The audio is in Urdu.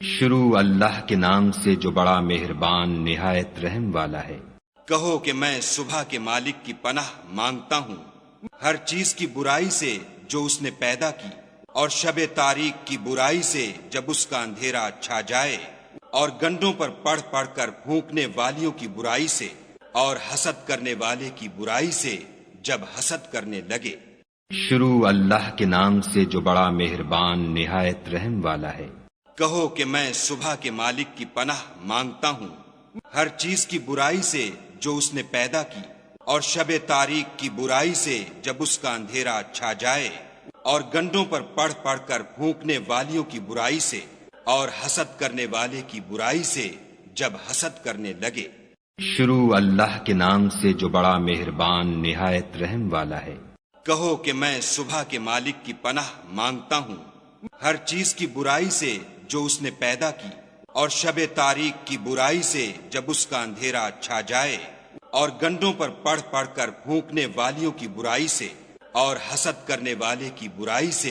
شروع اللہ کے نام سے جو بڑا مہربان نہایت رحم والا ہے۔ کہو کہ میں صبح کے مالک کی پناہ مانگتا ہوں ہر چیز کی برائی سے جو اس نے پیدا کی، اور شب تاریک کی برائی سے جب اس کا اندھیرا چھا جائے، اور گنڈوں پر پڑھ پڑھ کر پھونکنے والیوں کی برائی سے، اور حسد کرنے والے کی برائی سے جب حسد کرنے لگے۔ شروع اللہ کے نام سے جو بڑا مہربان نہایت رحم والا ہے۔ کہو کہ میں صبح کے مالک کی پناہ مانگتا ہوں ہر چیز کی برائی سے جو اس نے پیدا کی، اور شب تاریک کی برائی سے جب اس کا اندھیرا چھا جائے، اور گنڈوں پر پڑھ پڑھ کر پھونکنے والیوں کی برائی سے، اور حسد کرنے والے کی برائی سے جب حسد کرنے لگے۔ شروع اللہ کے نام سے جو بڑا مہربان نہایت رحم والا ہے۔ کہو کہ میں صبح کے مالک کی پناہ مانگتا ہوں ہر چیز کی برائی سے جو اس نے پیدا کی، اور شب تاریک کی برائی سے جب اس کا اندھیرا چھا جائے، اور گنڈوں پر پڑھ پڑھ کر پھونکنے والیوں کی برائی سے، اور حسد کرنے والے کی برائی سے